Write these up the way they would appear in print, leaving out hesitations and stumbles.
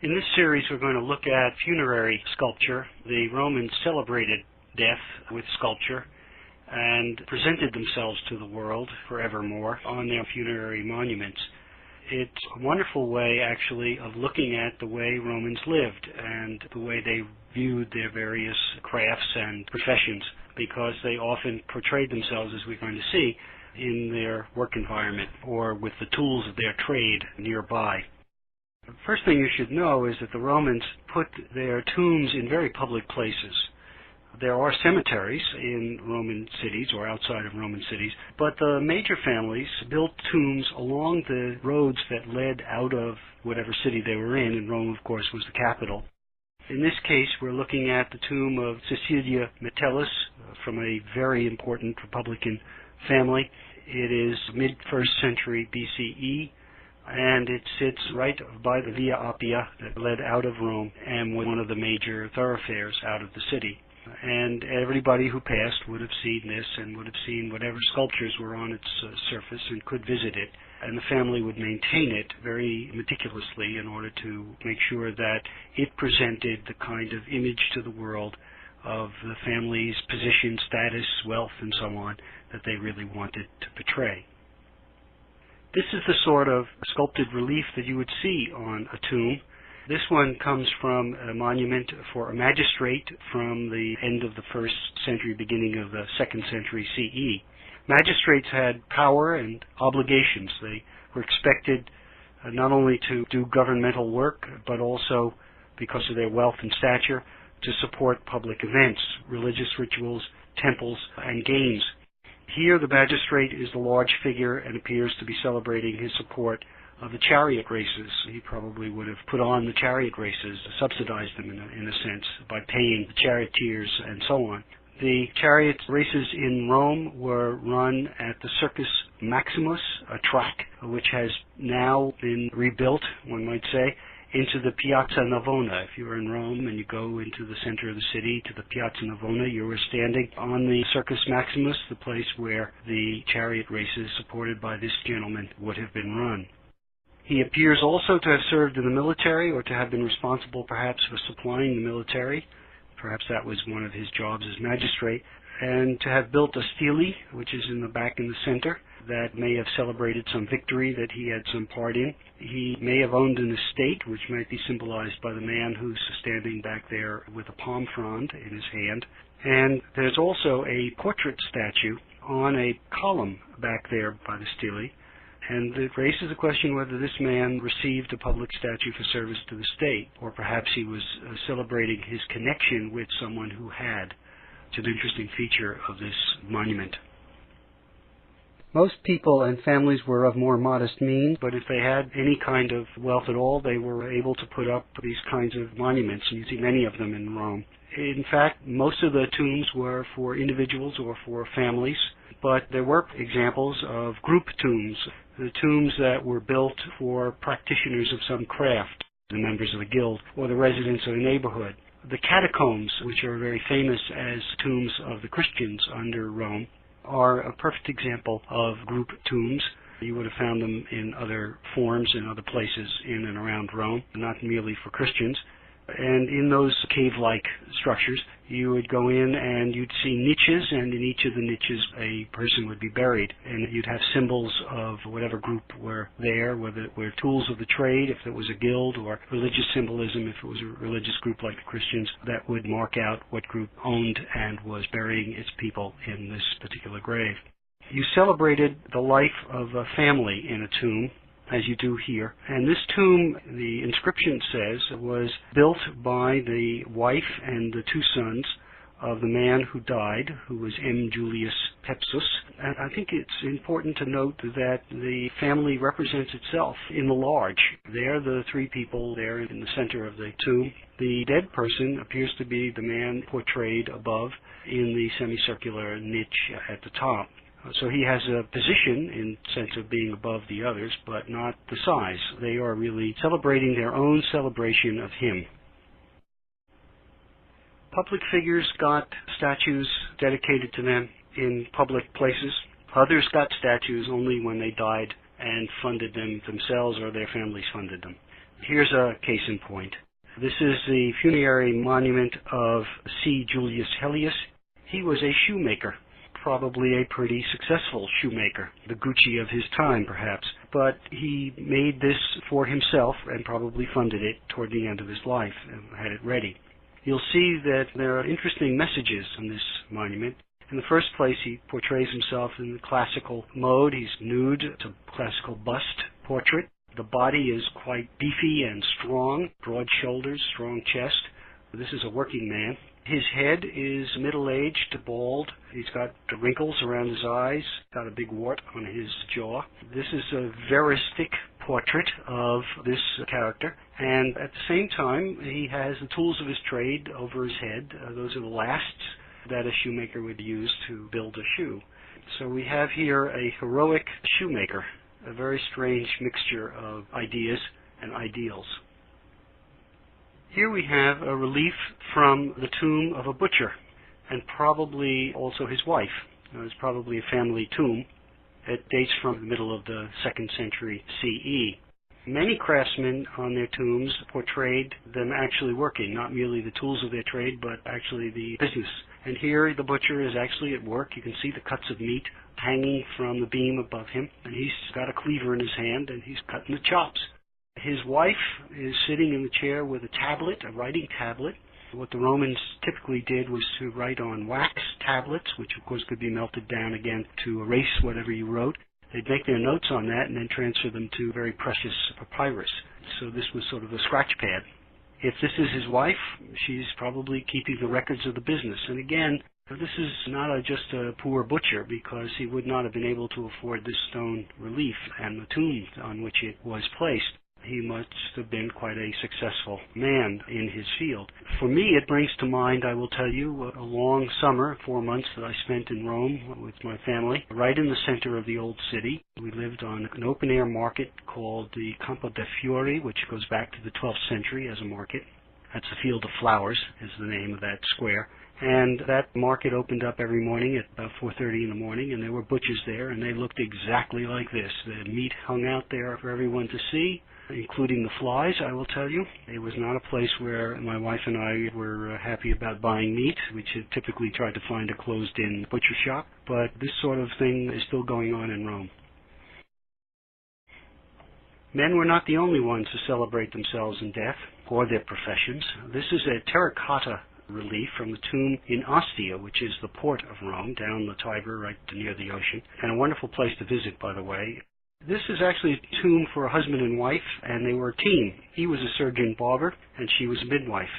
In this series, we're going to look at funerary sculpture. The Romans celebrated death with sculpture and presented themselves to the world forevermore on their funerary monuments. It's a wonderful way, actually, of looking at the way Romans lived and the way they viewed their various crafts and professions, because they often portrayed themselves, as we're going to see, in their work environment or with the tools of their trade nearby. The first thing you should know is that the Romans put their tombs in very public places. There are cemeteries in Roman cities or outside of Roman cities, but the major families built tombs along the roads that led out of whatever city they were in, and Rome, of course, was the capital. In this case, we're looking at the tomb of Cecilia Metellus from a very important Republican family. It is mid-1st century BCE, and it sits right by the Via Appia that led out of Rome and was one of the major thoroughfares out of the city. And everybody who passed would have seen this and would have seen whatever sculptures were on its surface and could visit it. And the family would maintain it very meticulously in order to make sure that it presented the kind of image to the world of the family's position, status, wealth, and so on that they really wanted to portray. This is the sort of sculpted relief that you would see on a tomb. This one comes from a monument for a magistrate from the end of the 1st century, beginning of the 2nd century CE. Magistrates had power and obligations. They were expected not only to do governmental work, but also, because of their wealth and stature, to support public events, religious rituals, temples, and games. Here the magistrate is the large figure and appears to be celebrating his support of the chariot races. He probably would have put on the chariot races, subsidized them in a sense, by paying the charioteers and so on. The chariot races in Rome were run at the Circus Maximus, a track which has now been rebuilt, one might say, into the Piazza Navona. If you're in Rome and you go into the center of the city to the Piazza Navona, you are standing on the Circus Maximus, the place where the chariot races supported by this gentleman would have been run. He appears also to have served in the military or to have been responsible perhaps for supplying the military. Perhaps that was one of his jobs as magistrate. And to have built a stele, which is in the back in the center, that may have celebrated some victory that he had some part in. He may have owned an estate, which might be symbolized by the man who's standing back there with a palm frond in his hand. And there's also a portrait statue on a column back there by the stele. And it raises the question whether this man received a public statue for service to the state, or perhaps he was celebrating his connection with someone who had. It's an interesting feature of this monument. Most people and families were of more modest means, but if they had any kind of wealth at all, they were able to put up these kinds of monuments, and you see many of them in Rome. In fact, most of the tombs were for individuals or for families, but there were examples of group tombs, the tombs that were built for practitioners of some craft, the members of a guild, or the residents of a neighborhood. The catacombs, which are very famous as tombs of the Christians under Rome, are a perfect example of group tombs. You would have found them in other forms in other places in and around Rome, not merely for Christians. And in those cave-like structures, you would go in and you'd see niches, and in each of the niches a person would be buried. And you'd have symbols of whatever group were there, whether it were tools of the trade, if it was a guild, or religious symbolism, if it was a religious group like the Christians, that would mark out what group owned and was burying its people in this particular grave. You celebrated the life of a family in a tomb, as you do here. And this tomb, the inscription says, was built by the wife and the 2 sons of the man who died, who was M. Julius Pepsus. And I think it's important to note that the family represents itself in the large. They're the 3 people there in the center of the tomb. The dead person appears to be the man portrayed above in the semicircular niche at the top. So he has a position in sense of being above the others, but not the size. They are really celebrating their own celebration of him. Public figures got statues dedicated to them in public places. Others got statues only when they died and funded them themselves or their families funded them. Here's a case in point. This is the funerary monument of C. Julius Hellius. He was a shoemaker, probably a pretty successful shoemaker, the Gucci of his time perhaps, but he made this for himself and probably funded it toward the end of his life and had it ready. You'll see that there are interesting messages on this monument. In the first place, he portrays himself in the classical mode. He's nude. It's a classical bust portrait. The body is quite beefy and strong, broad shoulders, strong chest. This is a working man. His head is middle-aged, bald. He's got wrinkles around his eyes, got a big wart on his jaw. This is a veristic portrait of this character, and at the same time, he has the tools of his trade over his head. Those are the lasts that a shoemaker would use to build a shoe. So we have here a heroic shoemaker, a very strange mixture of ideas and ideals. Here we have a relief from the tomb of a butcher, and probably also his wife. It's probably a family tomb. It dates from the middle of the 2nd century CE. Many craftsmen on their tombs portrayed them actually working, not merely the tools of their trade, but actually the business. And here the butcher is actually at work. You can see the cuts of meat hanging from the beam above him, and he's got a cleaver in his hand, and he's cutting the chops. His wife is sitting in the chair with a tablet, a writing tablet. What the Romans typically did was to write on wax tablets, which of course could be melted down again to erase whatever you wrote. They'd make their notes on that and then transfer them to very precious papyrus. So this was sort of a scratch pad. If this is his wife, she's probably keeping the records of the business. And again, this is not just a poor butcher, because he would not have been able to afford this stone relief and the tomb on which it was placed. He must have been quite a successful man in his field. For me, it brings to mind, I will tell you, a long summer, 4 months that I spent in Rome with my family, right in the center of the old city. We lived on an open-air market called the Campo de' Fiori, which goes back to the 12th century as a market. That's the Field of Flowers, is the name of that square. And that market opened up every morning at about 4:30 in the morning, and there were butchers there, and they looked exactly like this. The meat hung out there for everyone to see, including the flies, I will tell you. It was not a place where my wife and I were happy about buying meat. We typically tried to find a closed-in butcher shop, but this sort of thing is still going on in Rome. Men were not the only ones to celebrate themselves in death or their professions. This is a terracotta relief from the tomb in Ostia, which is the port of Rome, down the Tiber, right near the ocean, and a wonderful place to visit, by the way. This is actually a tomb for a husband and wife, and they were a team. He was a surgeon barber, and she was a midwife.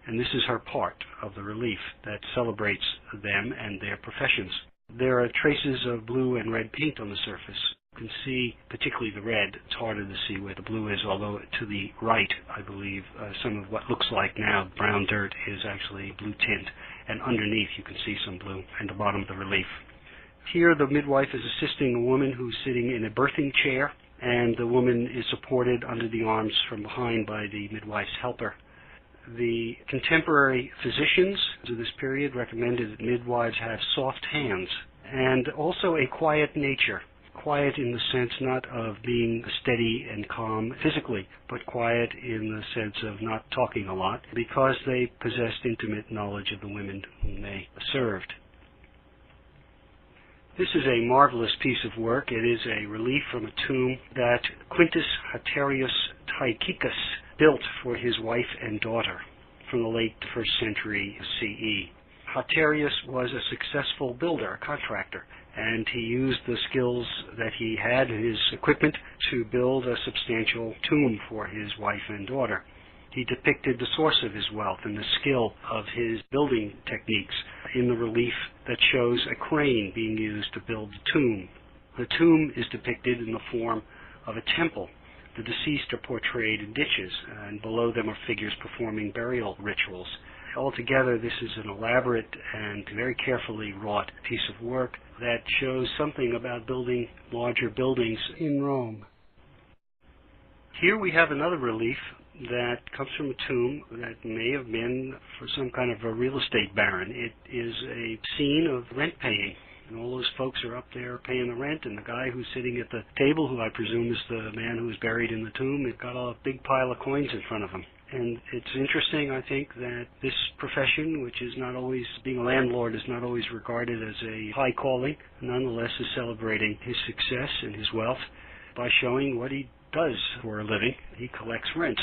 And this is her part of the relief that celebrates them and their professions. There are traces of blue and red paint on the surface. You can see particularly the red. It's harder to see where the blue is, although to the right, I believe, some of what looks like now brown dirt is actually blue tint. And underneath you can see some blue at the bottom of the relief. Here the midwife is assisting a woman who's sitting in a birthing chair, and the woman is supported under the arms from behind by the midwife's helper. The contemporary physicians of this period recommended that midwives have soft hands and also a quiet nature. Quiet in the sense not of being steady and calm physically, but quiet in the sense of not talking a lot, because they possessed intimate knowledge of the women whom they served. This is a marvelous piece of work. It is a relief from a tomb that Quintus Haterius Tychicus built for his wife and daughter from the late 1st century CE. Haterius was a successful builder, a contractor, and he used the skills that he had, his equipment, to build a substantial tomb for his wife and daughter. He depicted the source of his wealth and the skill of his building techniques in the relief that shows a crane being used to build the tomb. The tomb is depicted in the form of a temple. The deceased are portrayed in niches, and below them are figures performing burial rituals. Altogether, this is an elaborate and very carefully wrought piece of work that shows something about building larger buildings in Rome. Here we have another relief that comes from a tomb that may have been for some kind of a real estate baron. It is a scene of rent paying. And all those folks are up there paying the rent, and the guy who's sitting at the table, who I presume is the man who was buried in the tomb, has got a big pile of coins in front of him. And it's interesting, I think, that this profession, which is not always, being a landlord is not always regarded as a high calling, nonetheless is celebrating his success and his wealth by showing what he does for a living. He collects rents.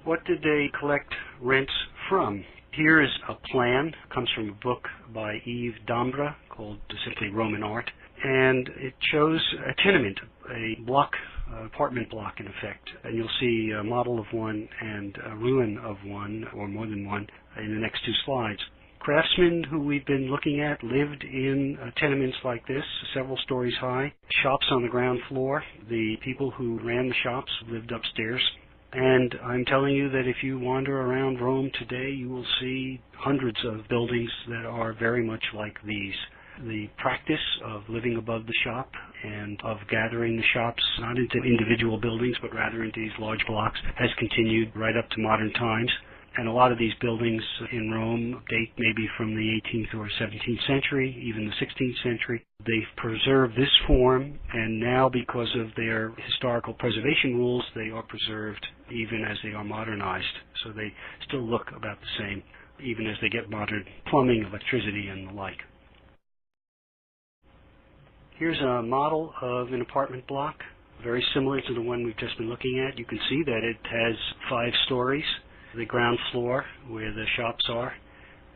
What did they collect rents from? Here is a plan. It comes from a book by Yves Dambra called simply Roman Art. And it shows a tenement, a block, apartment block in effect. And you'll see a model of one and a ruin of one, or more than one, in the next two slides. Craftsmen who we've been looking at lived in tenements like this, several stories high, shops on the ground floor. The people who ran the shops lived upstairs. And I'm telling you that if you wander around Rome today, you will see hundreds of buildings that are very much like these. The practice of living above the shop and of gathering the shops not into individual buildings but rather into these large blocks has continued right up to modern times. And a lot of these buildings in Rome date maybe from the 18th or 17th century, even the 16th century. They've preserved this form, and now because of their historical preservation rules, they are preserved even as they are modernized. So they still look about the same, even as they get modern plumbing, electricity, and the like. Here's a model of an apartment block, very similar to the one we've just been looking at. You can see that it has 5 stories. The ground floor where the shops are,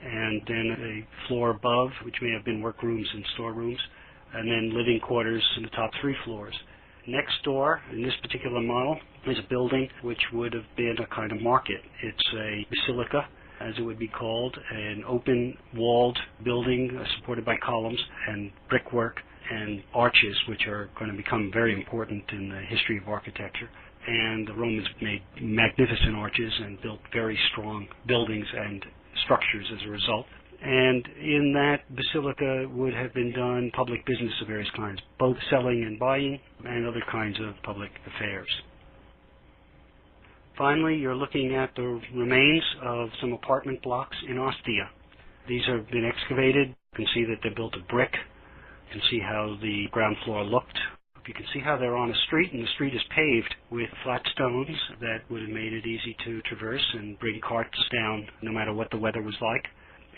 and then a floor above, which may have been workrooms and storerooms, and then living quarters in the top 3 floors. Next door, in this particular model, is a building which would have been a kind of market. It's a basilica, as it would be called, an open walled building supported by columns and brickwork and arches, which are going to become very important in the history of architecture. And the Romans made magnificent arches and built very strong buildings and structures as a result. And in that basilica would have been done public business of various kinds, both selling and buying and other kinds of public affairs. Finally, you're looking at the remains of some apartment blocks in Ostia. These have been excavated. You can see that they're built of brick. You can see how the ground floor looked. You can see how they're on a street, and the street is paved with flat stones that would have made it easy to traverse and bring carts down no matter what the weather was like.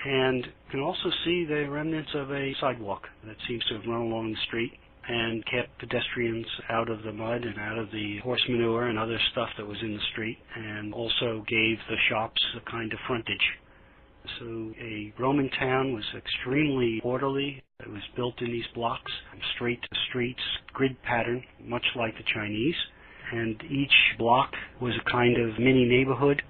And you can also see the remnants of a sidewalk that seems to have run along the street and kept pedestrians out of the mud and out of the horse manure and other stuff that was in the street, and also gave the shops a kind of frontage. So a Roman town was extremely orderly. It was built in these blocks, straight streets, grid pattern, much like the Chinese. And each block was a kind of mini neighborhood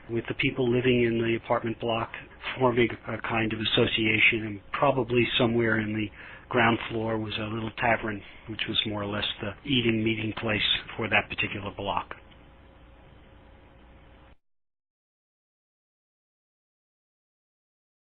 with the people living in the apartment block forming a kind of association, and probably somewhere in the ground floor was a little tavern, which was more or less the meeting place for that particular block.